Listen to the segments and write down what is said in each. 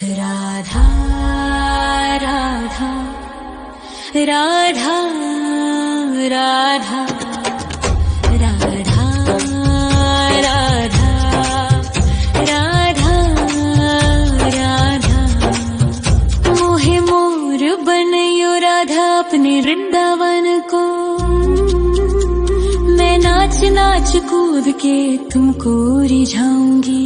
राधा राधा राधा राधा राधा राधा राधा राधा मोहे मोर बनयो राधा अपने वृंदावन को। मैं नाच नाच कूद के तुमको रिझाऊंगी।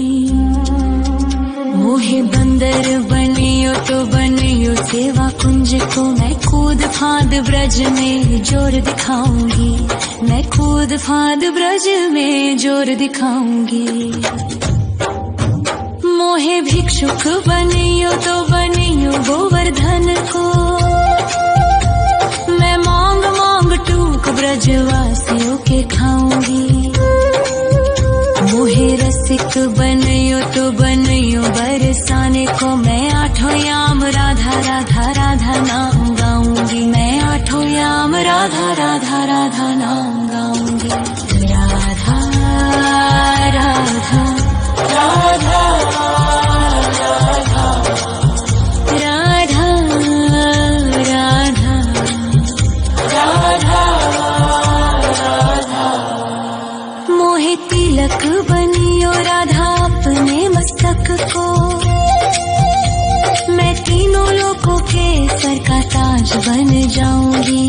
मोहे बंदर बनियो तो बनियो सेवा कुंज को। मैं कूद फांद ब्रज में जोर दिखाऊंगी। मैं कूद फांद ब्रज में जोर दिखाऊंगी। मोहे भिक्षुक बनियो तो बनियो गोवर्धन को। मैं मांग मांग टूक ब्रजवासियों के खाऊंगी। मोहे रसिक बनियो तो बनियो बरसाने को। मैं आठों याम राधा राधा राधा नाम गाऊंगी। मैं आठों याम राधा राधा राधा नाम गाऊंगी। राधा राधा राधा राधा राधा राधा राधा। मोहे तिलक बनियो राधा अपने मस्तक को। मैं तीनों लोगों के सर का ताज बन जाऊंगी।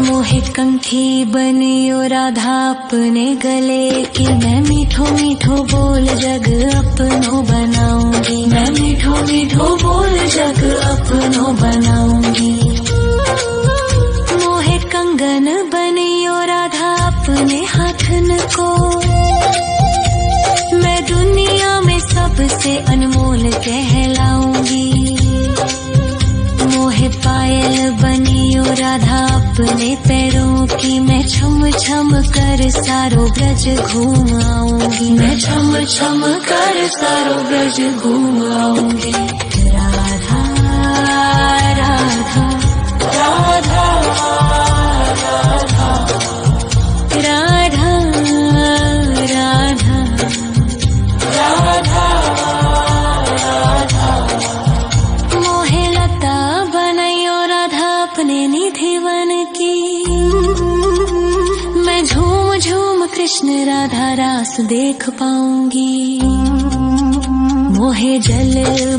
मोहे कंठी बनियो राधा अपने गले की। मैं मीठो मीठो बोल जग अपनो बनाऊंगी। मैं मीठो मीठो बोल जग अपनो बनाऊंगी। मोहे कंगन बनियो राधा अपने हाथन को। मैं दुनिया में सबसे अनमोल कहलाऊंगी। मोहे पायल बनियो राधा अपने पैरों की। मैं छम छम कर सारो ब्रज घूम आऊंगी। मैं छम छम कर सारो ब्रज घूम आऊंगी। राधा राधा राधा राधा राधा राधा राधा। मोहे लता बनयो राधा अपने निधि वन की। मैं झूम झूम कृष्ण राधा रास देख पाऊंगी। मोहे जल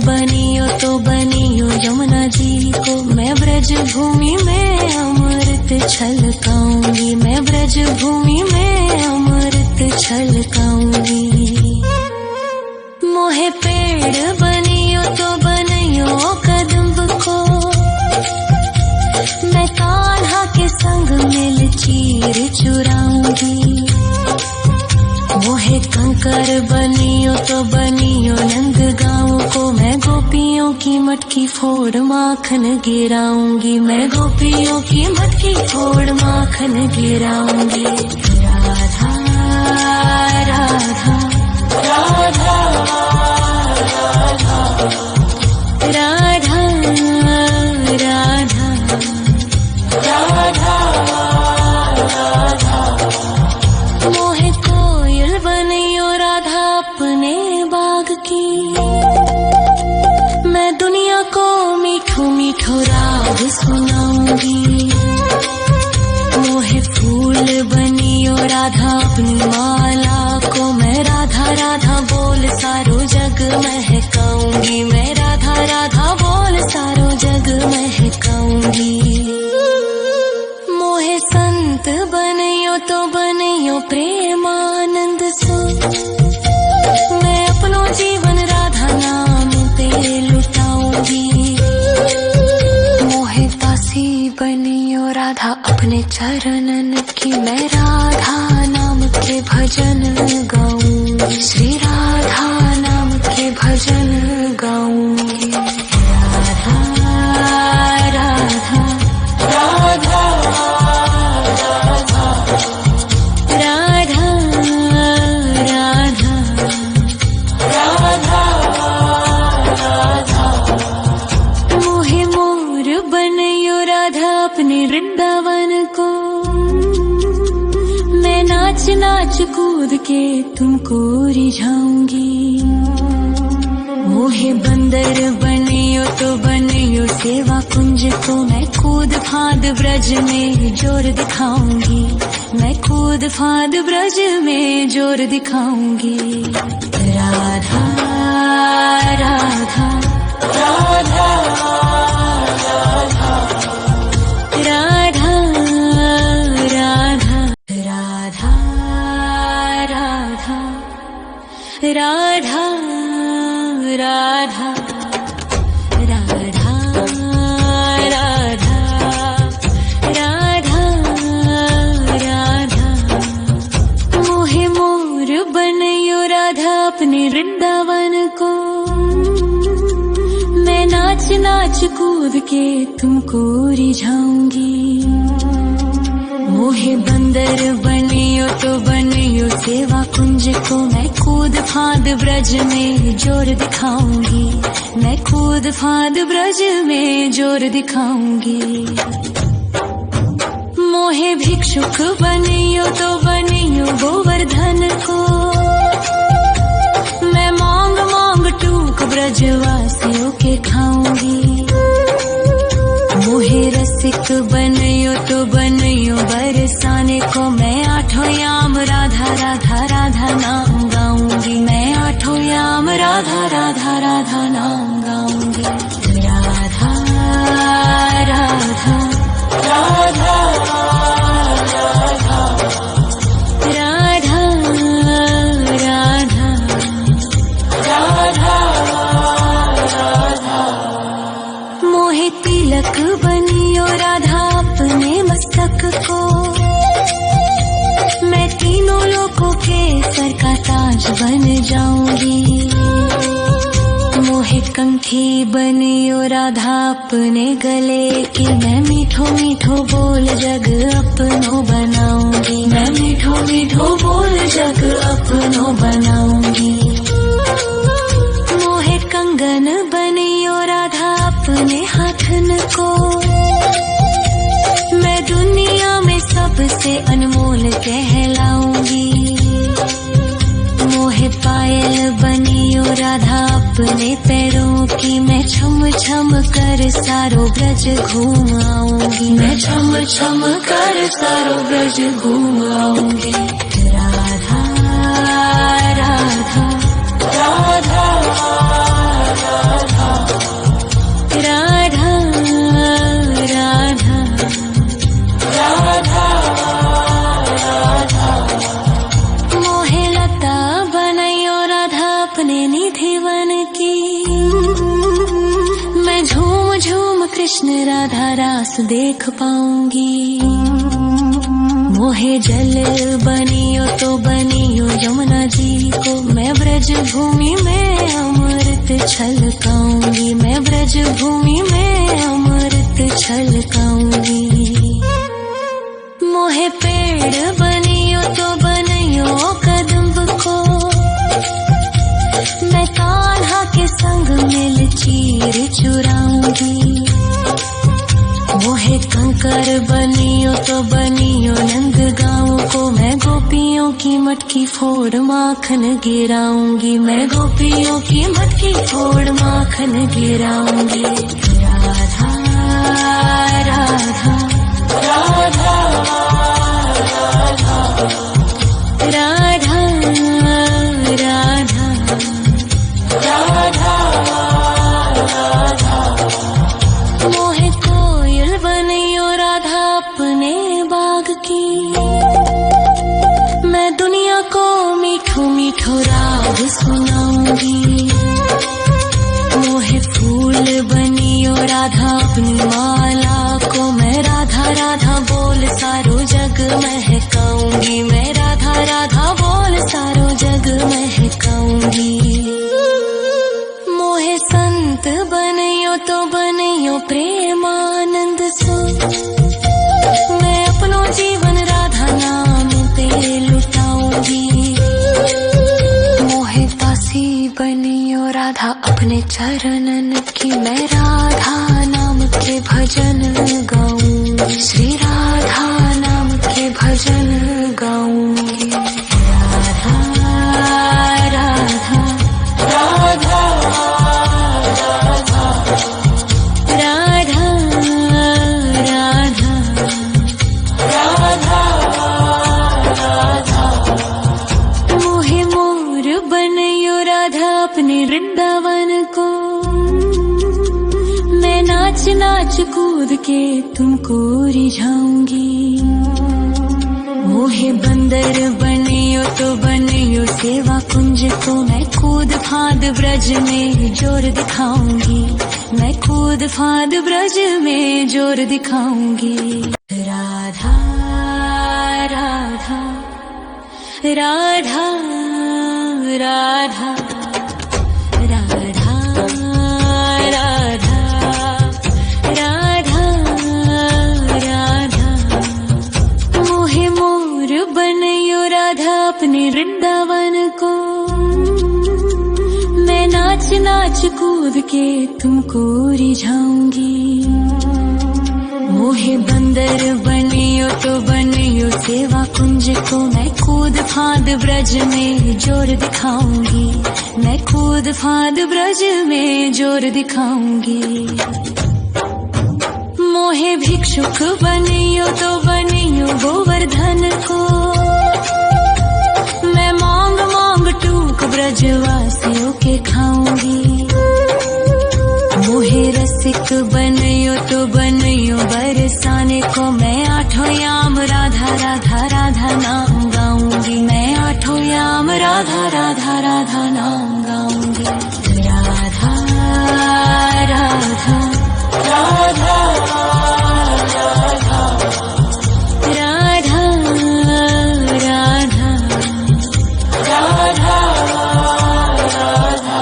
बनियो तो बनियो यमुना जी को। मैं ब्रज भूमि में अमृत छलकाऊंगी। मैं ब्रज भूमि में अमृत छलकाऊंगी। मोहे पेड़ बनियो तो बनियो कदम्ब को। मैं कान्हा के संग मिल चीर चुराऊंगी। मोहे कंकर बनियो तो बनियो नंद गाँव को। मैं गोपियों की मटकी फोड़ माखन गिराऊंगी। मैं गोपियों की मटकी फोड़ माखन गिराऊंगी। राधा राधा राधा राधा राधा राधा राधा। मोहे कोयल बनियो राधा अपने बाग की। मैं दुनिया को मीठो मीठो राग सुनाऊंगी। मोहे फूल बनियो राधा अपनी माला को। मैं राधा राधा बोल सारो जग महकाऊंगी। मैं राधा राधा बोल सारो जग महकाऊंगी। मोहे संत बनियो तो बनियो प्रेमानंद सो। मैं अपनो जीवन राधा नाम पे लुटाऊंगी। मोहे दासी बनियो राधा अपने चरणन की। मैं राधा नाम के भजन गाऊंगी। श्री राधा नाम के भजन गाऊंगी। राधा राधा राधा राधा राधा राधा राधा। मोहे मोर बनयो राधा अपने वृंदावन को। मैं नाच नाच कूद के तुमको रिझाऊंगी। मोहे बंदर बनियो तो बनियो सेवा कुंज को मैं कूद फाद ब्रज में जोर दिखाऊंगी, मैं कूद फाद ब्रज में जोर दिखाऊंगी। राधा राधा राधा राधा राधा राधा राधा राधा राधा राधा राधा राधा मोहे मोर बनयो राधा अपने वृंदावन को, मैं नाच नाच कूद के तुमको रिझाऊंगी। मोहे बंदर बनियो तो बनियो सेवा कुंज को मैं कूद फाद ब्रज में जोर दिखाऊंगी, मैं कूद फाद ब्रज में जोर दिखाऊंगी। मोहे भिक्षुक बनियो तो बनियो गोवर्धन को, मैं मांग मांग टूक ब्रजवासियों के खाऊंगी। मोहे रसिक बनयो तो बनयो बरसाने को, मैं आठों याम राधा राधा राधा नाम गाऊंगी, मैं आठों याम राधा राधा राधा नाम गाऊंगी। राधा राधा राधा राधा राधा राधा राधा मोहे तिलक बनियो राधा अपने मस्तक को, मैं तीनों लोकों के सर का ताज बन जाऊंगी। मोहे कंठी बनियो राधा अपने गले की, मैं मीठो मीठो बोल जग अपनो बनाऊंगी, मैं मीठो मीठो बोल जग अपनो बनाऊंगी। मोहे कंगन बनियो राधा अपने हाथन को, मैं दुनिया में सबसे अनमोल कहलाऊंगी। मोहे पायल बनियो राधा अपने पैरों की, मैं छम छम कर सारो ब्रज घूम आऊंगी, मैं छम छम कर सारो ब्रज घूम आऊंगी। राधा राधा राधा राधा राधा राधा राधा मोहे लता बनयो राधा अपने निधि वन की, मैं झूम झूम कृष्ण राधा रास देख पाऊंगी। मोहे जल बनियो तो बनियो यमुना जी को, मैं ब्रज भूमि में अमृत छलकाऊंगी, मैं ब्रज भूमि में अमृत छलकाऊंगी। मोहे पेड़ बनियो तो बनियो कदम्ब को, मैं कान्हा के संग मिल चीर चुराऊंगी। मोहे कंकर बनियो तो बनियो नंद गाँव को, मैं गोपियों की मटकी फोड़ माखन गिराऊंगी, मैं गोपियों की मटकी फोड़ माखन गिराऊंगी। राधा राधा राधा राधा राधा राधा राधा मोहे कोयल बनियो राधा अपने बाग की, मैं दुनिया को मीठो मीठो राग सुनाऊंगी। मोहे फूल बनियो राधा अपनी माला को, मैं राधा राधा बोल सारो जग महकाऊंगी, मैं राधा राधा बोल सारो जग महकाऊंगी। मोहे संत बनियो तो बनियो प्रेमानंद सो, मैं अपनो जीवन राधा नाम पे लुटाऊंगी। मोहे दासी बनियो राधा अपने चरणन की, मैं राधा नाम के भजन गाऊंगी, श्री राधा नाम के भजन गाऊंगी। राधा राधा राधा वृंदावन को। मैं नाच नाच कूद के तुमको रिझाऊंगी। मोहे बंदर बनियो तो बनियो सेवा कुंज को। मैं कूद फांद ब्रज में जोर दिखाऊंगी। मैं कूद फांद ब्रज में जोर दिखाऊंगी। राधा राधा राधा राधा राधा राधा राधा राधा। मोहे मोर बनयो राधा अपने वृंदावन को। मैं नाच नाच कूद के तुमको रिझाऊंगी। मोहे बंदर बनियो तो बनियो सेवा कुंज को। मैं कूद फांद ब्रज में जोर दिखाऊंगी। मैं कूद फांद ब्रज में जोर दिखाऊंगी। मोहे भिक्षुक बनियो तो बनियो गोवर्धन को। मैं मांग मांग टूक ब्रजवासियों के खाऊंगी। मोहे रसिक बनियो तो बनियो बरसाने को। मैं आठों याम राधा राधा राधा नाम गाऊंगी। मैं आठों याम राधा राधा राधा नाम गाऊंगी। राधा राधा राधा राधा राधा राधा राधा।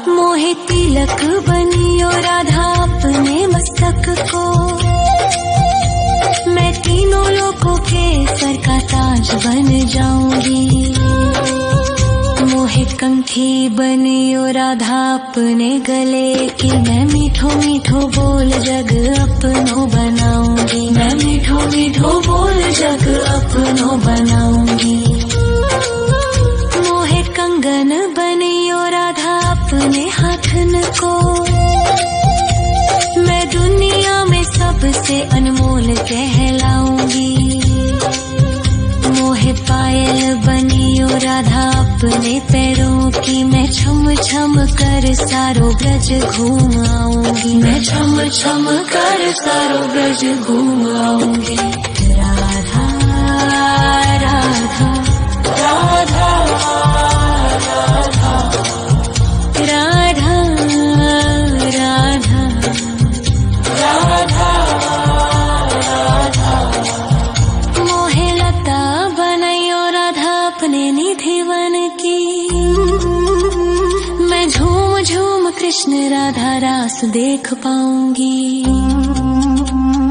मोहे तिलक बनियो राधा अपने मस्तक को। मैं तीनों लोगों के सर का ताज बन जाऊंगी। मोहे कंठी बनियो राधा अपने गले की। मैं मीठो मीठो बोल जग अपनो बनाऊंगी। मैं मीठो मीठो बोल जग अपनो बनाऊंगी। मोहे कंगन बनियो राधा अपने हाथन को। मैं दुनिया में सबसे अनमोल कहलाऊंगी। मोहे पायल बनियो राधा अपने पैरों की। मैं छम छम कर सारो ब्रज घूम आऊंगी। मैं छम छम कर सारो ब्रज घूम आऊंगी। राधा राधा राधा राधा राधा राधा राधा। मोहे लता बनयो राधा अपने निधि वन की। मैं झूम झूम कृष्ण राधा रास देख पाऊंगी।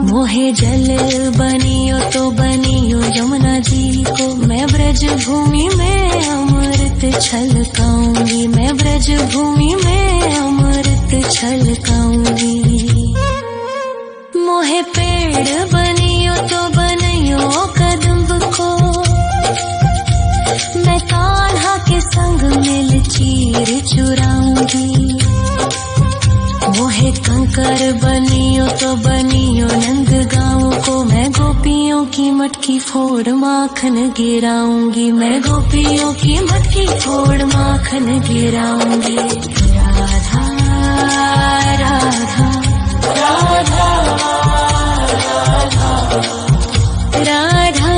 मोहे जल बनियो तो बनियो यमुना जी को। मैं ब्रज भूमि में अमृत छलकाऊंगी। मैं ब्रज भूमि में अमृत छलकाऊंगी। मोहे पेड़ बनियो तो बनियो कदम्ब को। मैं कान्हा के संग मिल चीर चुराऊंगी। मोहे कंकर बनियो तो बनियो नंद गाँव को। मैं गोपियों की मटकी फोड़ माखन गिराऊंगी। मैं गोपियों की मटकी फोड़ माखन गिराऊंगी। राधा राधा राधा राधा राधा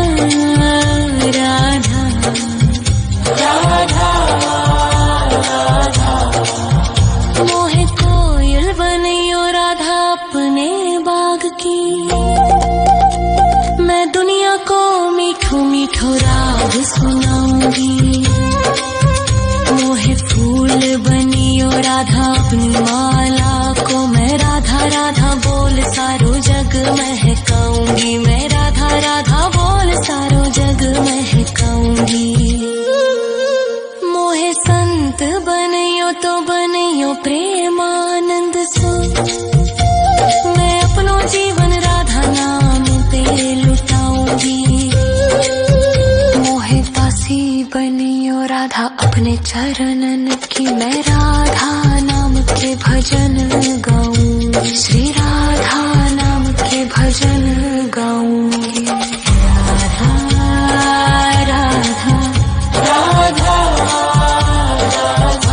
राधा राधा। मोहे कोयल बनियो राधा अपने बाग की। मैं दुनिया को मीठो मीठो राग सुनाऊंगी। मोहे फूल बनियो राधा अपनी माला को। मैं राधा राधा बोल सारो जग महकाऊंगी। मैं राधा राधा बोल सारो जग महकाऊंगी। मोहे संत बनियो तो बनियो प्रेमानंद सो। मैं अपनो जीवन राधा नाम पे लुटाऊंगी। मोहे दासी बनियो राधा अपने चरणन की। मैं राधा नाम के भजन गाऊंगी। श्री राधा नाम के भजन गाऊंगी। राधा राधा राधा राधा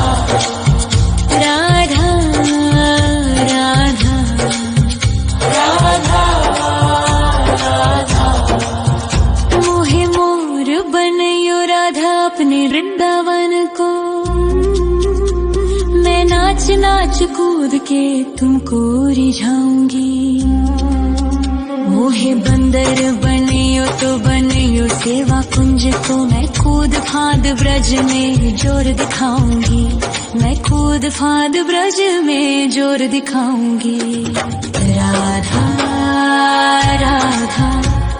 नाच नाच कूद के तुमको रिझाऊंगी। मोहे बंदर बनियो तो बनियो सेवा कुंज को, मैं कूद फांद ब्रज में जोर दिखाऊंगी। मैं कूद फांद ब्रज में जोर दिखाऊंगी। राधा राधा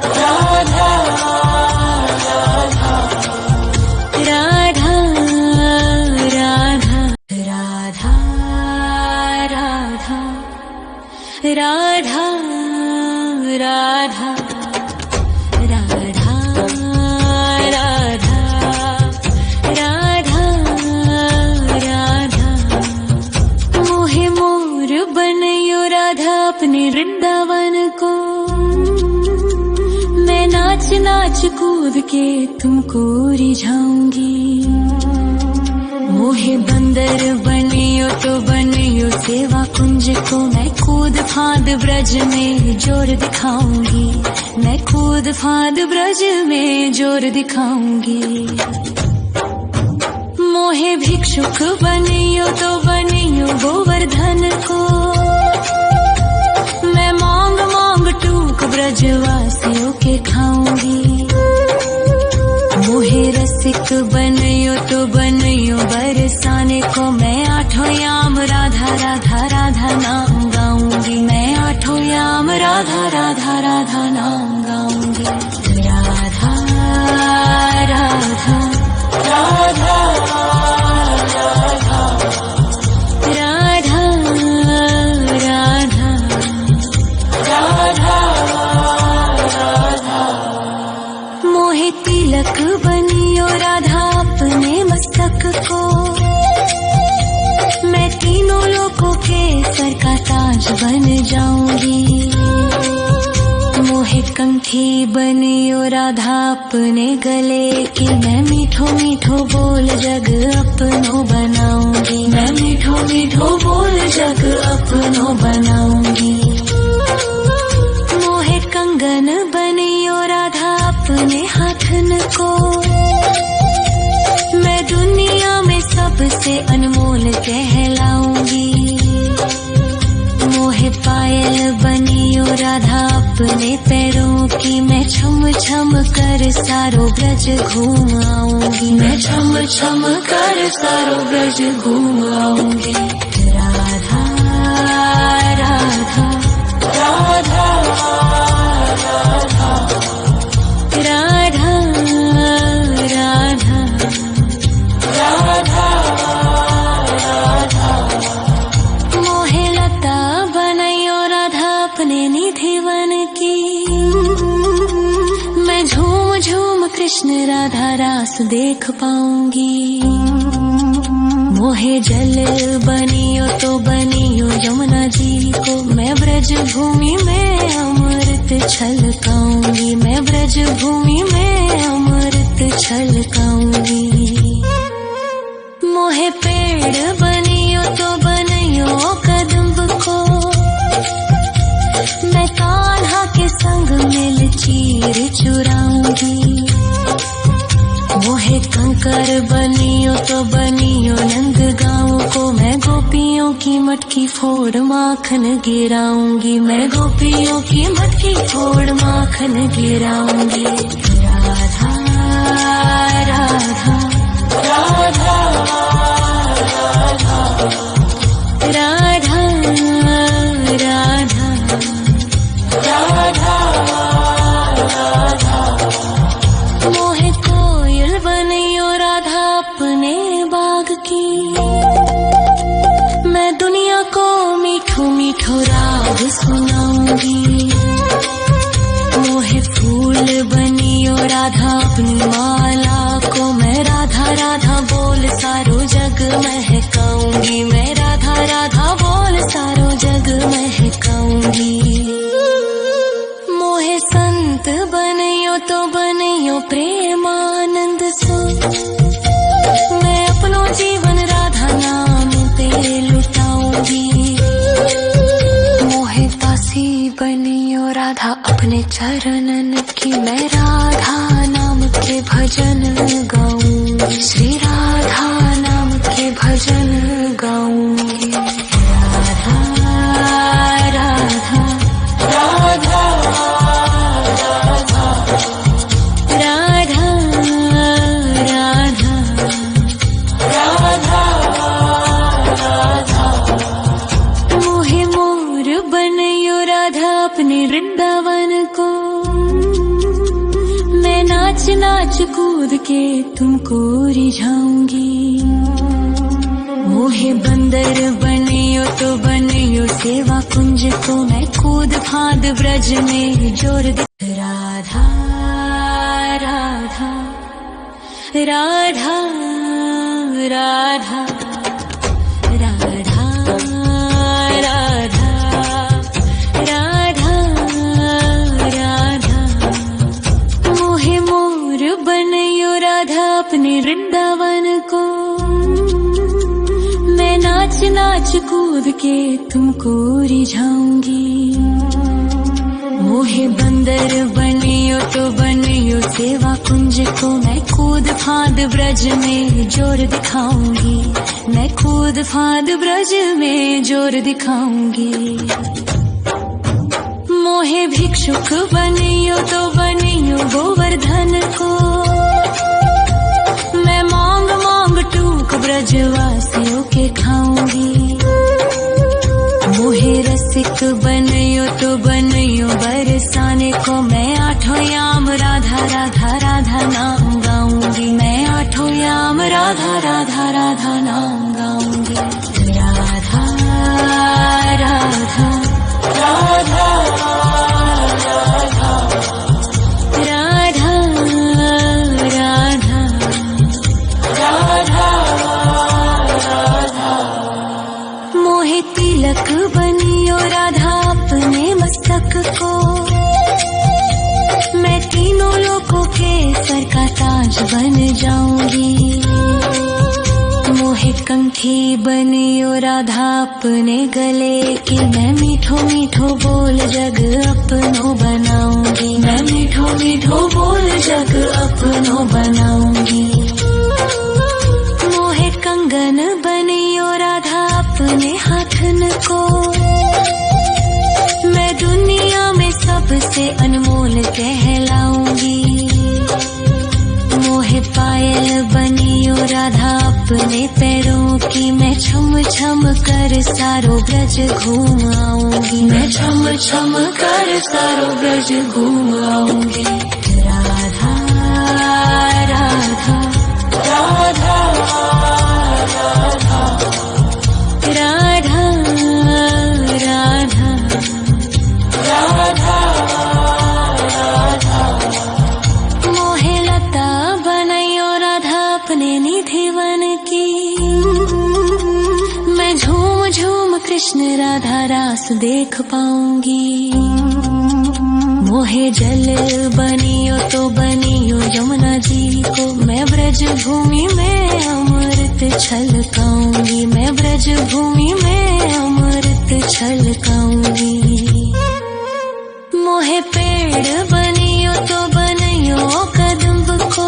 राधा राधा राधा राधा राधा राधा राधा राधा राधा राधा राधा। मोहे मोर बनयो राधा अपने वृंदावन को, मैं नाच नाच कूद के तुमको रिझाऊंगी। मोहे बंदर बनियो तो बनियो सेवा कुंज को, मैं कूद फांद ब्रज में जोर दिखाऊंगी। मैं कूद फांद ब्रज में जोर दिखाऊंगी। मोहे भिक्षुक बनियो तो बनियो गोवर्धन को, मैं मांग मांग टूक ब्रजवासियों के खाऊंगी। मोहे रसिक बनयो तो बनयो बरसाने को, मैं आठों याम राधा राधा राधा नाम गाऊंगी। मैं आठों याम राधा राधा राधा नाम गाऊंगी। राधा राधा राधा राधा राधा राधा राधा। मोहे तिलक बनियो राधा अपने मस्तक को, मैं तीनों लोकों के सर का ताज बन जाऊंगी। मोहे कंठी बनियो राधा अपने गले की, मैं मीठो मीठो बोल जग अपनो बनाऊंगी। मैं मीठो मीठो बोल जग अपनो बनाऊंगी। मोहे कंगन बनियो राधा अपने हाथन को, मैं दुनिया में सबसे अनमोल कहलाऊंगी। मोहे पायल बनियो राधा अपने पैरों की, मैं छम छम कर सारो ब्रज घूम आऊंगी। मैं छम छम कर सारो ब्रज घूम आऊंगी। राधा राधा राधा राधा राधा राधा राधा राधा। मोहे लता बनयो राधा अपने निधि वन की, मैं झूम झूम कृष्ण राधा रास देख पाऊंगी। मोहे जल बनियो तो बनियो यमुना जी को, मैं ब्रज भूमि में अमृत छलकाऊंगी। मैं ब्रज भूमि में अमृत छलकाऊंगी। मोहे पेड़ बनियो तो बनियो कदम्ब को, मैं कान्हा के संग मिल चीर चुराऊंगी। मोहे कंकर बनियो तो बनियो नंद गाँव को, मैं गोपियों की मटकी फोड़ माखन गिराऊंगी। मैं गोपियों की मटकी फोड़ माखन गिराऊंगी। राधा राधा राधा राधा राधा राधा राधा। मोहे कोयल बनियो राधा अपने बाग की, मैं दुनिया को मीठो मीठो राग सुनाऊंगी। मोहे फूल बनियो राधा अपनी माला को, मैं राधा राधा बोल सारो जग महकाऊंगी। मैं राधा राधा बोल सारो जग महकाऊंगी। मोहे संत बनियो तो बनियो प्रेमानंद सो, मैं अपनो जीवन राधा नाम पे लुटाऊंगी। मोहे दासी बनियो राधा अपने चरणन की, मैं राधा नाम के भजन गाऊंगी। श्री राधा नाम के भजन गाऊंगी। नाच कूद के तुमको रिझाऊंगी। मोहे बंदर बनियो तो बनियो सेवा कुंज को मैं कूद फांद ब्रज में जोर दे। राधा राधा राधा राधा राधा राधा राधा राधा। मोहे मोर बनयो राधा अपने वृंदावन को। मैं नाच नाच कूद के तुमको रिझाऊंगी। मोहे बंदर बनियो तो बनियो सेवा कुंज को मैं कूद फांद ब्रज में जोर दिखाऊंगी। मैं कूद फांद ब्रज में जोर दिखाऊंगी। मोहे भिक्षुक बनियो तो बनियो गोवर्धन को। मैं मांग मांग टूक ब्रजवासियों के खाऊंगी। मोहे रसिक बनियो तो बनियो बरसाने को मैं आठों याम राधा राधा राधा नाम गाऊंगी। मैं आठों याम राधा राधा राधा नाम गाऊंगी। राधा राधा राधा राधा राधा राधा राधा। मोहे तिलक बनियो राधा अपने मस्तक को। मैं तीनों लोगों के सर का ताज बन जाऊंगी। मोहे कंठी बनियो राधा अपने गले की। मैं मीठो मीठो बोल जग अपनो बनाऊंगी। मैं मीठो मीठो बोल जग अपनो बनाऊंगी। मोहे कंगन बनियो राधा अपने हाथन को। मैं दुनिया में सबसे अनमोल कहलाऊंगी। मोहे पायल बनियो राधा अपने पैरों की। मैं छम छम कर सारो ब्रज घूम आऊंगी। मैं छम छम कर सारो ब्रज घूम आऊंगी। राधा राधा राधा राधा राधा राधा राधा। मोहे लता बनयो राधा अपने निधिवन की। मैं झूम झूम कृष्ण राधा रास देख पाऊंगी। मोहे जल बनियो तो बनियो यमुना जी को। मैं ब्रज भूमि में अमृत छलकाऊंगी। मैं ब्रज भूमि में अमृत छलकाऊंगी। मोहे पेड़ बनियो तो बनियो कदम्ब को।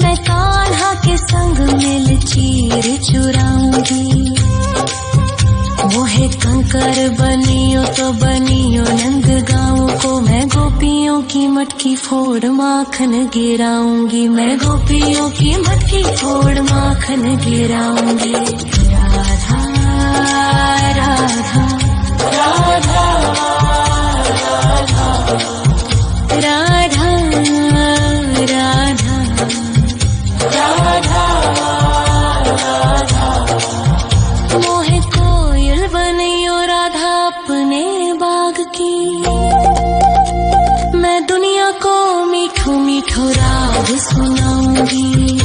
मैं कान्हा के संग मिल चीर चुराऊंगी। मोहे कंकर बनियो तो बनियो नंद गाँव को। मैं गोपियों की मटकी फोड़ माखन गिराऊंगी। मैं गोपियों की मटकी फोड़ माखन गिराऊंगी। राधा राधा राधा राधा राधा राधा राधा। मोहे कोयल बनियो राधा अपने बाग की। मैं दुनिया को मीठो मीठो राग सुनाऊंगी।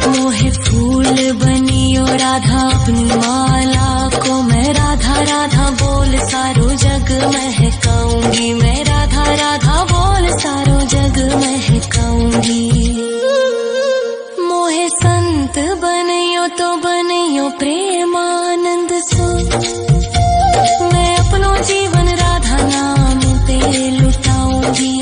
मोहे फूल बनियो राधा अपनी माला को। मैं राधा राधा बोल सारो जग महकाऊंगी। मैं राधा राधा बोल सारो जग महकाऊंगी। मोहे संत बनियो तो बनियो प्रेमानंद सो। मैं अपनो जीवन राधा नाम पे लुटाऊंगी।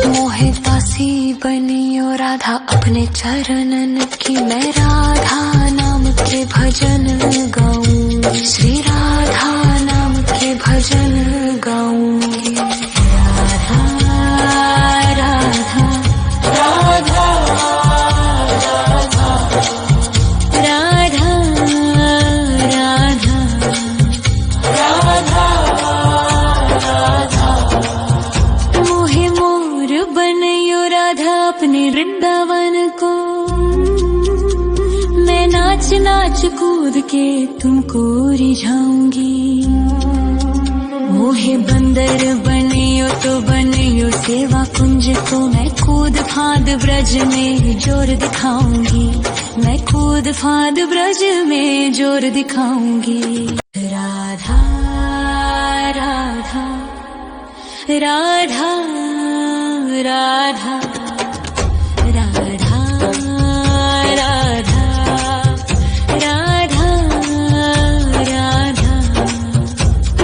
मोहे दासी बनियो राधा अपने चरणन की। मैं राधा नाम के भजन गाऊंगी। श्री राधा नाम के भजन गाऊंगी। राधा राधा राधा राधा राधा राधा राधा राधा। मोहे नाच नाच कूद के तुमको रिझाऊंगी। मोहे बंदर बनियो तो बनियो सेवा कुंज को, मैं कूद फांद ब्रज में जोर दिखाऊंगी, मैं कूद फांद ब्रज में जोर दिखाऊंगी। राधा राधा राधा राधा राधा राधा राधा राधा।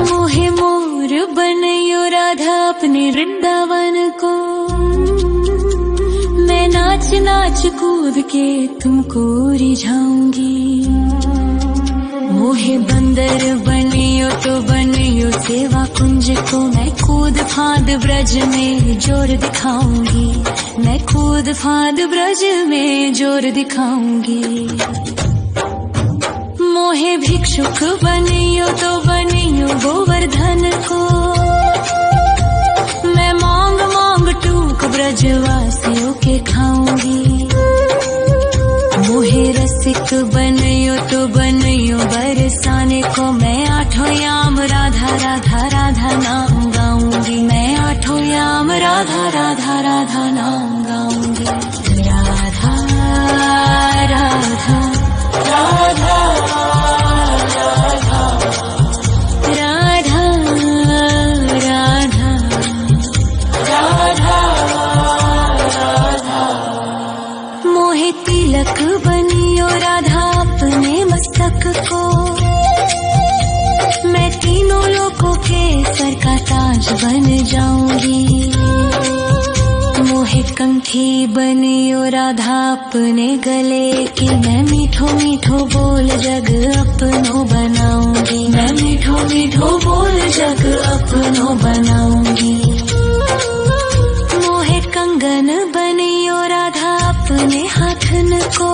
मोहे मोर बनयो राधा अपने वृंदावन को, मैं नाच नाच कूद के तुमको रिझाऊंगी। मोहे बंदर बनियो तो बनियो सेवा कुंज को, मैं कूद फांद ब्रज में जोर दिखाऊंगी, मैं कूद फांद ब्रज में जोर दिखाऊंगी। मोहे भिक्षुक बनियो तो बनियो गोवर्धन को, मैं मांग मांग टूक ब्रजवासियों के खाऊंगी। मोहे रसिक बनियो तो बनियो बरसाने को, मैं आठों याम राधा राधा राधा नाम गाऊंगी, मैं आठों याम राधा राधा राधा नाम गाऊंगी। राधा राधा राधा राधा राधा राधा राधा। मोहे तिलक बनियो राधा अपने मस्तक को, मैं तीनों लोगों के सर का ताज बन जाऊंगी। मोहे कंठी बनियो राधा अपने गले की, मैं मीठो मीठो बोल जग अपनो बनाऊंगी, मैं मीठो मीठो बोल जग अपनो बनाऊंगी। मोहे कंगन बनियो राधा अपने हाथन को,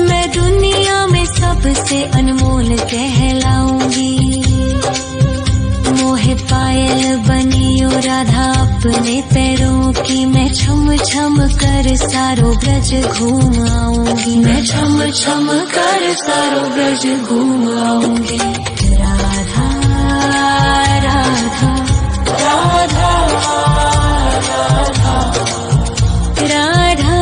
मैं दुनिया में सबसे अनमोल कहलाऊंगी। मोहे पायल बनियो राधा अपने पैरों की, मैं छम छम कर सारो ब्रज घूम आऊंगी, मैं छम छम कर सारो ब्रज घूम आऊंगी। राधा राधा राधा राधा राधा राधा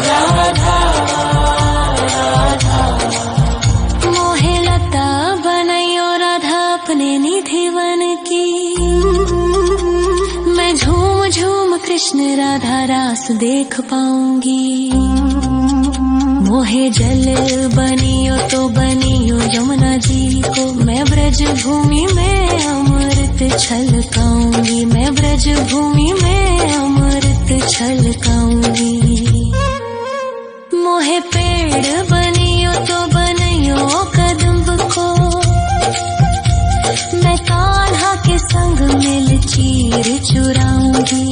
राधा राधा। मोहे लता बनयो राधा अपने निधि वन की, मैं झूम झूम कृष्ण राधा रास देख पाऊंगी। मोहे जल बनियो तो बनियो यमुना जी को, मैं ब्रज भूमि में अमृत छलकाऊंगी, मैं ब्रज भूमि में अमृत छलकाऊंगी। मोहे पेड़ बनियो तो बनियो कदम्ब को, मैं कान्हा के संग मिल चीर चुराऊंगी।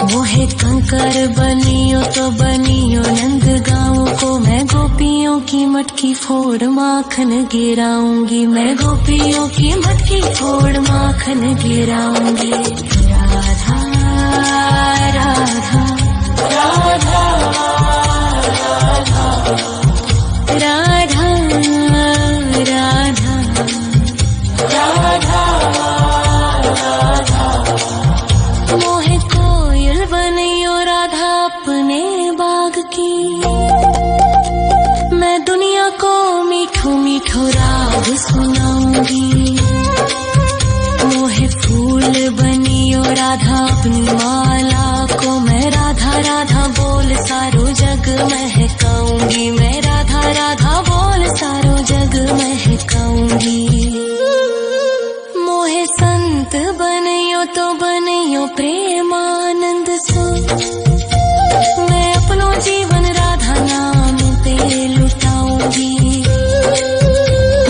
मोहे कंकर बनियो तो बनियो नंद गाँव को, मैं गोपियों की मटकी फोड़ माखन गिराऊंगी, मैं गोपियों की मटकी फोड़ माखन गिराऊंगी। राधा राधा राधा राधा राधा राधा राधा। मोहे कोयल बनियो राधा अपने बाग की, मैं दुनिया को मीठो मीठो राग सुनाऊंगी। मोहे फूल बनियो राधा अपनी माला को, मैं राधा राधा बोल सारो जग महकाऊंगी, मैं राधा राधा बोल सारो जग महकाऊंगी। मोहे संत बनियो तो बनियो प्रेमानंद सो, मैं अपनो जीवन राधा नाम पे लुटाऊंगी।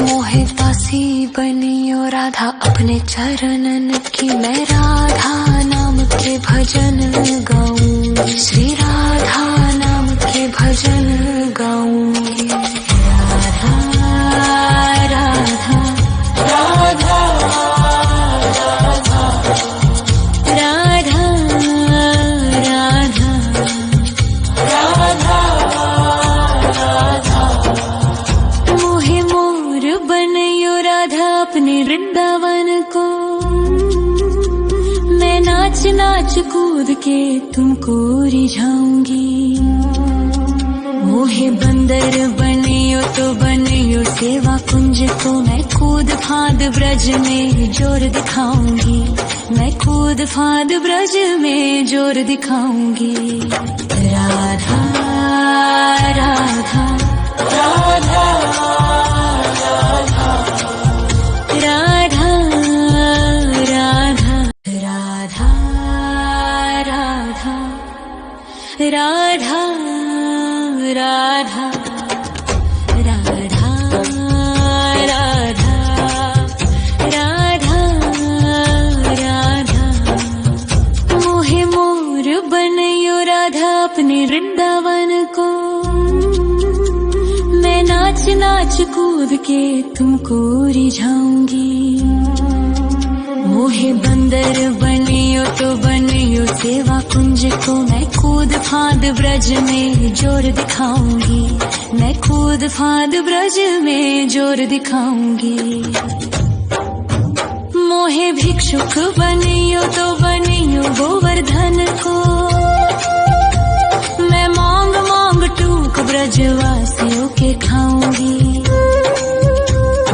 मोहे दासी बनियो राधा अपने चरणन की, मैं राधा नाम के भजन गाऊंगी, श्री राधा नाम के भजन गाऊंगी। राधा राधा राधा राधा राधा राधा तुमको रिझाऊंगी। मोहे बंदर बनियो तो बनियो सेवा कुंज को, मैं कूद फाद ब्रज में जोर दिखाऊंगी। मैं कूद फाद ब्रज में जोर दिखाऊंगी। राधा राधा राधा राधा राधा राधा राधा राधा राधा राधा राधा राधा राधा राधा। मोहे मोर बनयो राधा अपने वृंदावन को, मैं नाच नाच कूद के तुमको रिझाऊंगी। मोहे बंदर बनियो तो बनियो सेवा कुंज को, मैं कूद फाद ब्रज में जोर दिखाऊंगी। मैं कूद फाद ब्रज में जोर दिखाऊंगी। मोहे भिक्षुक बनियो तो बनियो गोवर्धन को, मैं मांग मांग टूक ब्रजवासियों के खाऊंगी।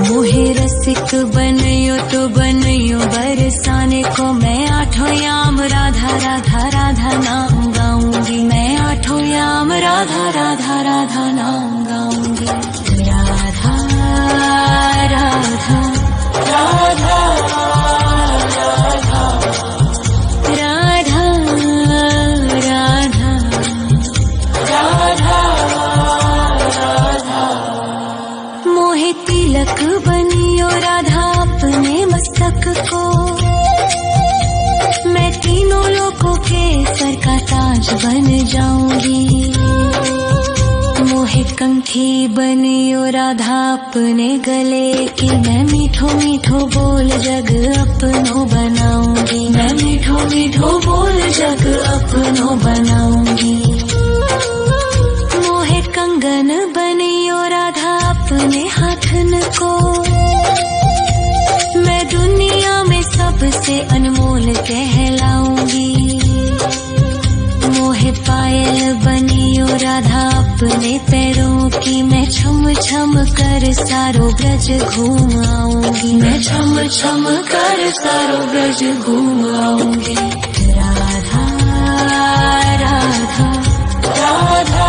मोहे रसिक बनियो तो बनियो बरसाने को, मैं आठों याम राधा राधा राधा नाम गाऊंगी। मैं आठों याम राधा राधा राधा नाम गाऊंगी। राधा राधा राधा राधा राधा राधा राधा। मोहे तिलक बनियो राधा अपने मस्तक को, मैं तीनों लोगों के सर का ताज बन जाऊंगी। मोहे कंठी बनियो राधा अपने गले की, मैं मीठो मीठो बोल जग अपनो बनाऊंगी। मैं मीठो मीठो बोल जग अपनो बनाऊंगी। मोहे कंगन बनियो राधा अपने हाथन को, मैं दुनिया में सबसे अनमोल कहलाऊंगी। मोहे पायल बनियो राधा अपने पैरों की, मैं छम छम कर सारो ब्रज घूम आऊंगी। मैं छम छम कर सारो ब्रज घूम आऊंगी। राधा राधा राधा राधा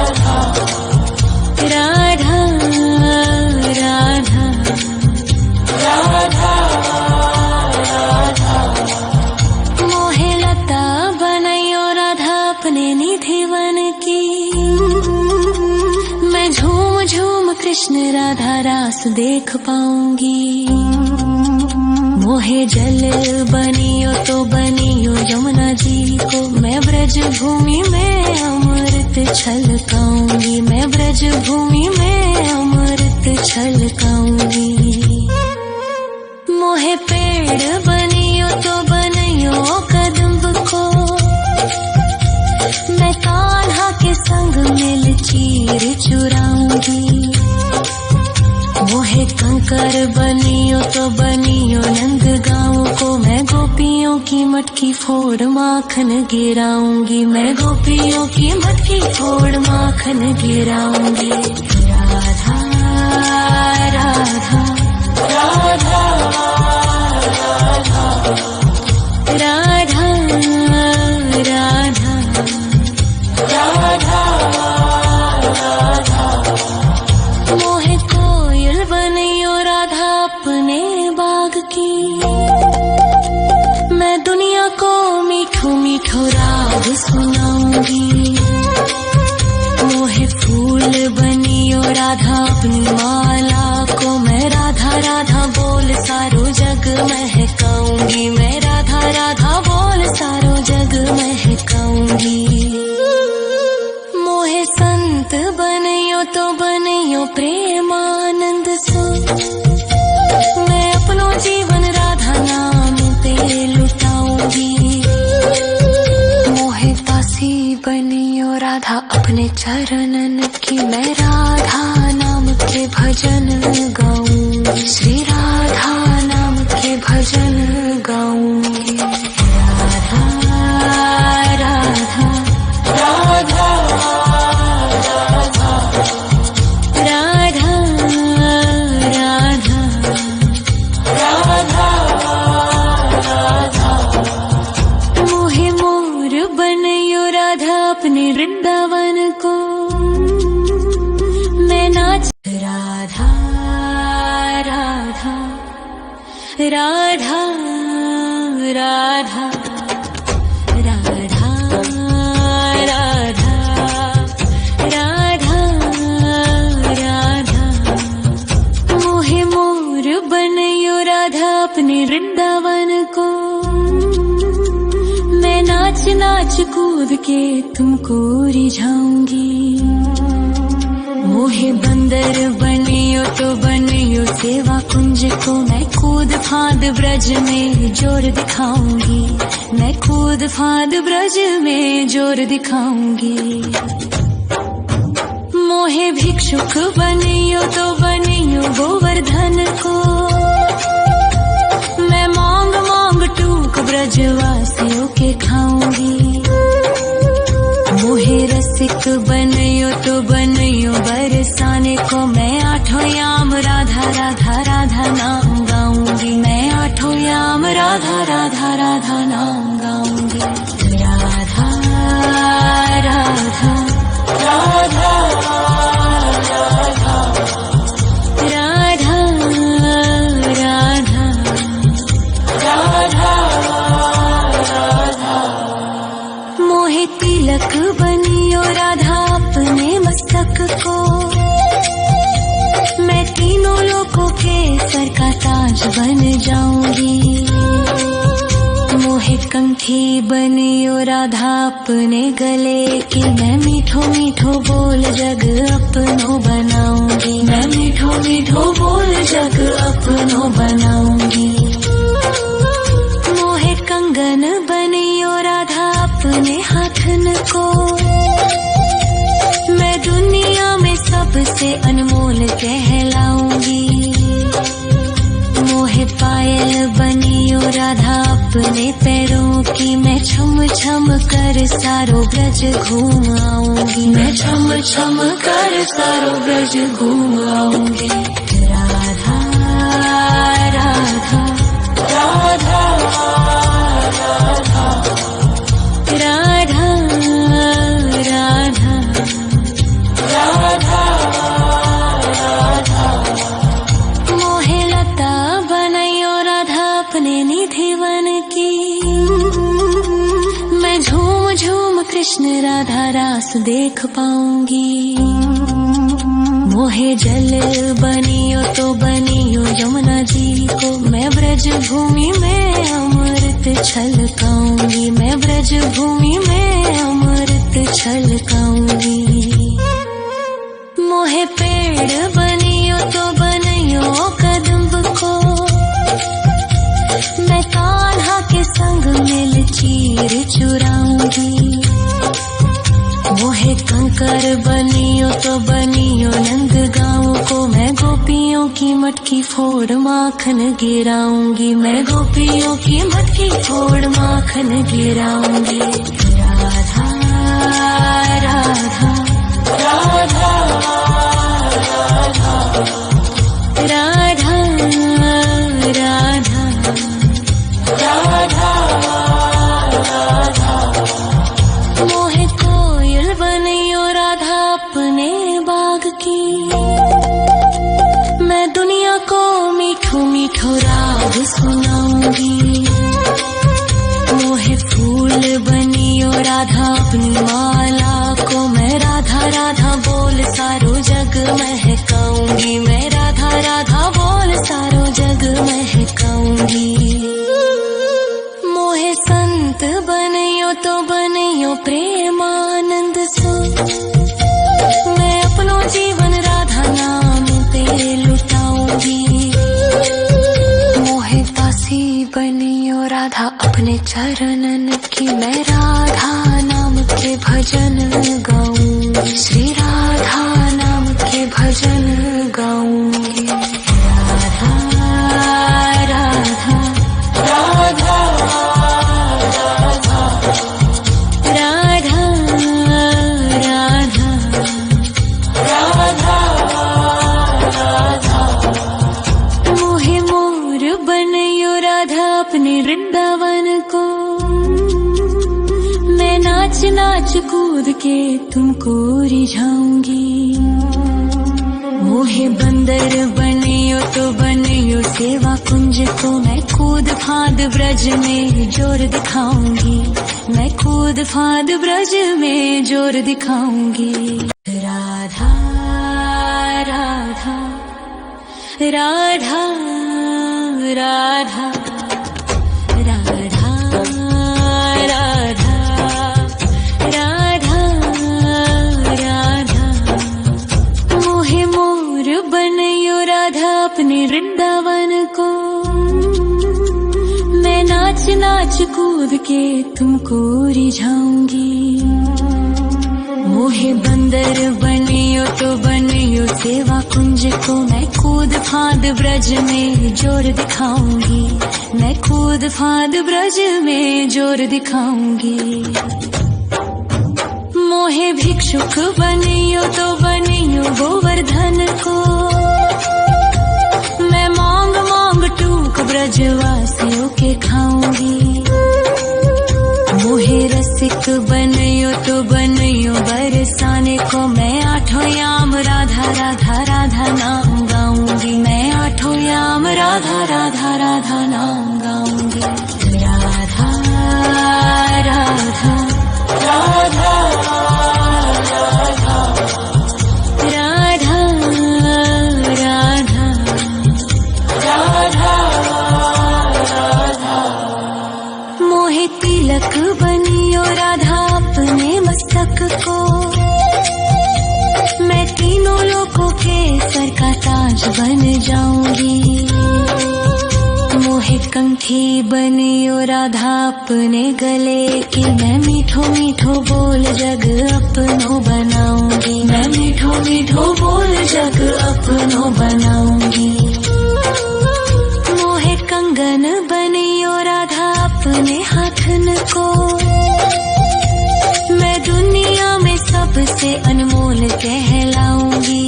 राधा राधा राधा राधा। मोहे लता बनयो राधा अपने निधि वन की, मैं झूम झूम कृष्ण राधा रास देख पाऊंगी। मोहे जल बनियो तो बनियो यमुना जी को, मैं ब्रज भूमि में अमृत छलकाऊंगी। मैं ब्रज भूमि में अमृत छलकाऊंगी। मोहे पेड़ बनियो तो बनियो कदम्ब को, मैं कान्हा के संग मिल चीर चुराऊंगी। मोहे कंकर बनियो तो बनियो नंद गाँव को, मैं गोपियों की मटकी फोड़ माखन गिराऊंगी। मैं गोपियों की मटकी फोड़ माखन गिराऊंगी। राधा राधा राधा राधा राधा राधा राधा। मोहे कोयल बनियो राधा अपने बाग की, मैं दुनिया को मीठो मीठो राग सुनाऊंगी। मोहे फूल बनियो राधा अपनी माला को, मैं राधा राधा बोल सारो जग महकाऊंगी। मैं राधा राधा बोल सारो जग महकाऊंगी। मोहे संत बनियो तो बनियो प्रेमानंद सो, मैं अपनो जीवन राधा नाम पे लुटाऊंगी। मोहे दासी बनियो राधा अपने चरणन की, मैं राधा नाम के भजन गाऊंगी। श्री राधा नाम के भजन गाऊंगी। राधा अपने वृंदावन को। मैं नाच राधा राधा राधा राधा राधा राधा राधा राधा। मोहे मोर बनयो राधा अपने वृंदावन को। मैं नाच नाच कूद के तुमको रिझाऊंगी। मोहे बंदर बनियो तो बनियो सेवा कुंज को। मैं कूद फांद ब्रज में जोर दिखाऊंगी। मैं कूद फांद ब्रज में जोर दिखाऊंगी। मोहे भिक्षुक बनियो तो बनियो गोवर्धन को। मैं मांग मांग टूक ब्रजवासियों के खाऊंगी। मोहे रसिक बनयो तो बनयो बरसाने को। मैं आठों याम राधा राधा राधा नाम गाऊंगी। मैं आठों याम राधा राधा राधा नाम गाऊंगी। राधा राधा राधा राधा राधा राधा राधा। मोहे तिलक बनियो राधा अपने मस्तक को। मैं तीनों लोगों के सर का ताज बन जाऊंगी। मोहे कंठी बनियो राधा अपने गले की। मैं मीठो मीठो बोल जग अपनो बनाऊंगी। मैं मीठो मीठो बोल जग अपनो बनाऊंगी। मोहे कंगन बनियो राधा अपने हाथन को। मैं दुनिया में सबसे अनमोल कहलाऊंगी। मोहे पायल बनियो राधा अपने पैरों की। मैं छम छम कर सारो ब्रज घूम आऊंगी। मैं छम छम कर सारो ब्रज घूम आऊंगी। राधा राधा राधा राधा राधा राधा राधा राधा। मोहे लता बनयो राधा अपने निधि वन की। मैं झूम झूम कृष्ण राधा रास देख पाऊंगी। मोहे जल बनियो तो बनियो यमुना जी को। मैं ब्रज भूमि में अमृत छलकाऊंगी। मैं ब्रज भूमि में अमृत छलकाऊंगी। मोहे पेड़ बनियो तो बनियो कदम्ब को। मैं कान्हा के संग मिल चीर चुराऊंगी। मोहे कंकर बनियो तो बनियो नंद गाँव को। मैं गोपियों की मटकी फोड़ माखन गिराऊंगी। मैं गोपियों की मटकी फोड़ माखन गिराऊंगी। राधा राधा राधा राधा राधा राधा राधा। मोहे कोयल बनियो राधा अपने बाग की। मैं दुनिया को मीठो मीठो राग सुनाऊंगी। मोहे फूल बनियो राधा अपनी माला को। मैं राधा राधा बोल सारो जग महकाऊंगी। मैं राधा राधा बोल सारो जग महकाऊंगी। मोहे संत बनियो तो बनियो प्रेमानंद सो। मैं अपनो जीवन राधा नाम पे लुटाऊंगी। मोहे दासी बनियो राधा अपने चरणन की। मैं राधा नाम के भजन गाऊंगी। श्री राधा नाम के भजन गाऊंगी। राधा राधा राधा राधा राधा राधा राधा राधा। मोहे मोर बनयो राधा अपने वृंदावन को। मैं नाच नाच नाच कूद के तुमको रिझाऊंगी। मोहे बंदर बनियो तो बनियो सेवा कुंज को, मैं कूद फांद ब्रज में जोर दिखाऊंगी। मैं कूद फांद ब्रज में जोर दिखाऊंगी। राधा राधा राधा राधा राधा राधा राधा राधा। मोहे मोर बनयो राधा अपने वृंदावन को, मैं नाच नाच कूद के तुमको रिझाऊंगी। मोहे बंदर बनियो तो बनियो सेवा कुंज को, मैं कूद फांद ब्रज में जोर दिखाऊंगी। मैं कूद फांद ब्रज में जोर दिखाऊंगी। मोहे भिक्षुक बनियो तो बनियो गोवर्धन को, मैं मांग मांग टूक ब्रजवासियों के खाऊंगी। मोहे रसिक बनियो तो बनियो बरसाने को, मैं आठों याम राधा राधा राधा नाम गाऊंगी। मैं आठों याम राधा राधा राधा नाम गाऊंगी। राधा राधा राधा राधा राधा राधा राधा। मोहे तिलक बनियो राधा अपने मस्तक को, मैं तीनों लोकों के सर का ताज बन जाऊंगी। मोहे कंठी बनियो राधा अपने गले की, मैं मीठो मीठो बोल जग अपनो बनाऊंगी। मैं मीठो मीठो बोल जग अपनो बनाऊंगी। मोहे कंगन बनियो राधा अपने हाथन को, मैं दुनिया में सबसे अनमोल कहलाऊंगी।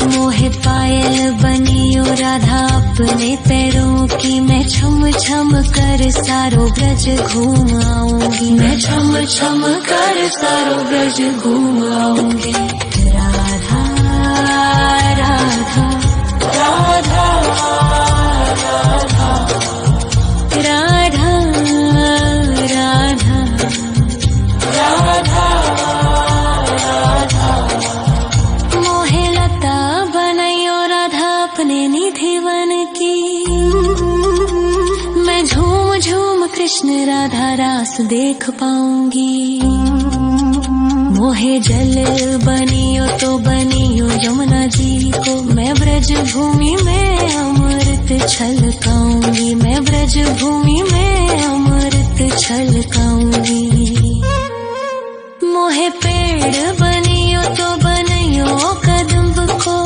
मोहे पायल बनियो राधा अपने पैरों की, मैं छम छम कर सारो ब्रज घूम आऊंगी। मैं छम छम कर सारो ब्रज घूम आऊंगी। राधा राधा राधा राधा राधा राधा राधा राधा। मोहे लता बनयो राधा अपने निधि वन की, मैं झूम झूम कृष्ण राधा रास देख पाऊंगी। मोहे जल बनियो तो बनियो यमुना जी को, मैं ब्रज भूमि में अमृत छलकाऊंगी। मैं ब्रज भूमि में अमृत छलकाऊंगी। मोहे पेड़ बनियो तो बनियो कदम्ब को,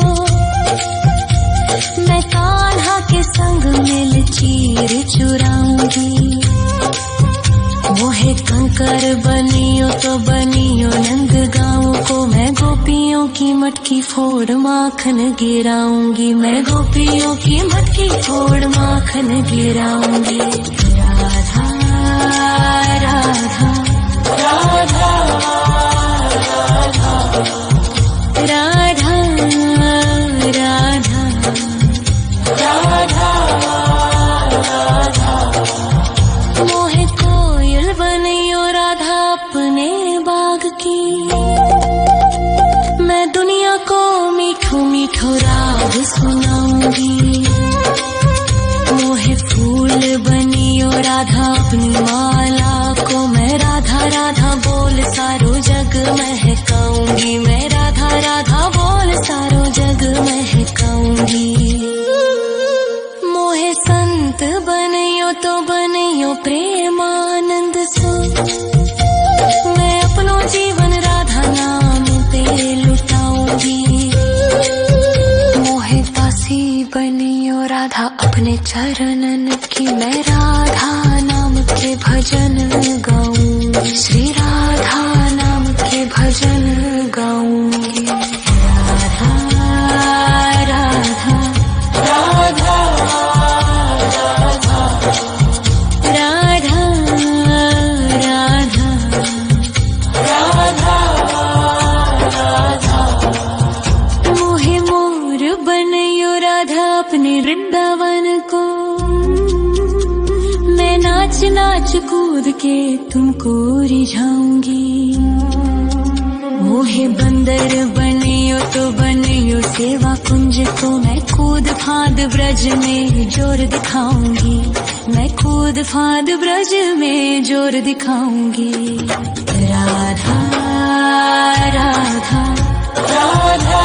मैं कान्हा के संग मिल चीर चुराऊंगी। मोहे कंकर बनियो तो बनियो नंद गाँव को, मैं गोपियों की मटकी फोड़ माखन गिराऊंगी। मैं गोपियों की मटकी फोड़ माखन गिराऊंगी। राधा राधा राधा राधा राधा राधा राधा। मोहे कोयल बनियो राधा अपने बाग की, मैं दुनिया को मीठो मीठो राग सुनाऊंगी। मोहे फूल बनियो राधा अपनी माला को, मैं राधा राधा बोल सारो जग महकाऊंगी। मैं राधा राधा बोल सारो जग महकाऊंगी। मोहे संत बनियो तो बनियो प्रेमानंद सो, मैं अपनो जीवन राधा नाम पे लुटाऊंगी। मोहे दासी बनियो राधा अपने चरणन की, मैं राधा नाम के भजन गाऊंगी। श्री राधा नाम के भजन गाऊंगी। राधा राधा राधा राधा राधा राधा के तुमको रिझाऊंगी। मोहे बंदर बनियो तो बनियो सेवा कुंज को, मैं कूद फाद ब्रज में जोर दिखाऊंगी। मैं कूद फाद ब्रज में जोर दिखाऊंगी। राधा राधा राधा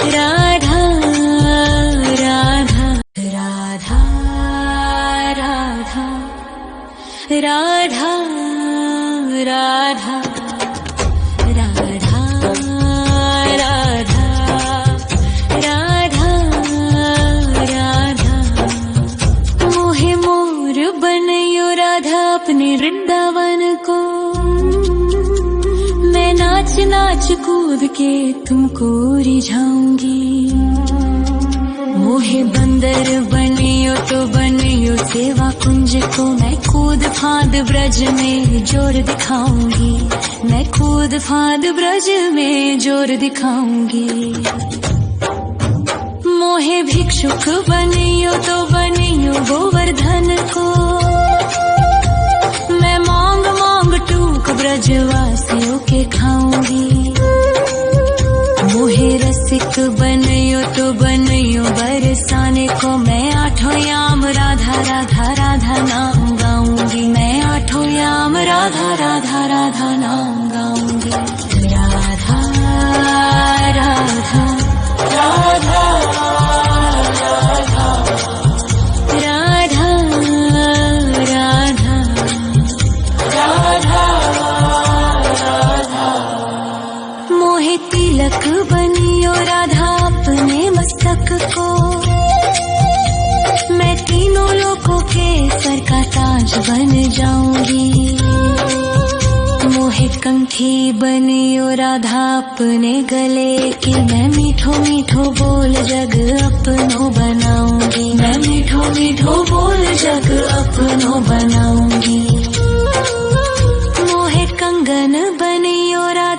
राधा राधा राधा राधा राधा राधा राधा राधा राधा राधा। मोहे मोर बनयो राधा अपने वृंदावन को, मैं नाच नाच कूद के तुमको रिझाऊंगी। मोहे बंदर बनियो तो बनियो सेवा कुंज को, मैं कूद फाद ब्रज में जोर दिखाऊंगी। मैं कूद फाद ब्रज में जोर दिखाऊंगी। मोहे भिक्षुक बनियो तो बनियो गोवर्धन को, मैं मांग मांग टूक ब्रजवासियों के खाऊंगी। मोहे रसिक बनियो तो बनियो बरसाने को, मैं आठों याम राधा राधा राधा नाम गाऊंगी। मैं आठों याम राधा राधा राधा नाम गाऊंगी। राधा राधा राधा राधा राधा राधा राधा। मोहे तिलक बनियो राधा अपने मस्तक को, मैं तीनों लोकों के सर का ताज बन जाऊंगी। मोहे कंठी बनियो राधा अपने गले की, मैं मीठो मीठो बोल जग अपनो बनाऊंगी। मैं मीठो मीठो बोल जग अपनो बनाऊंगी। मोहे कंगन बनियो राधा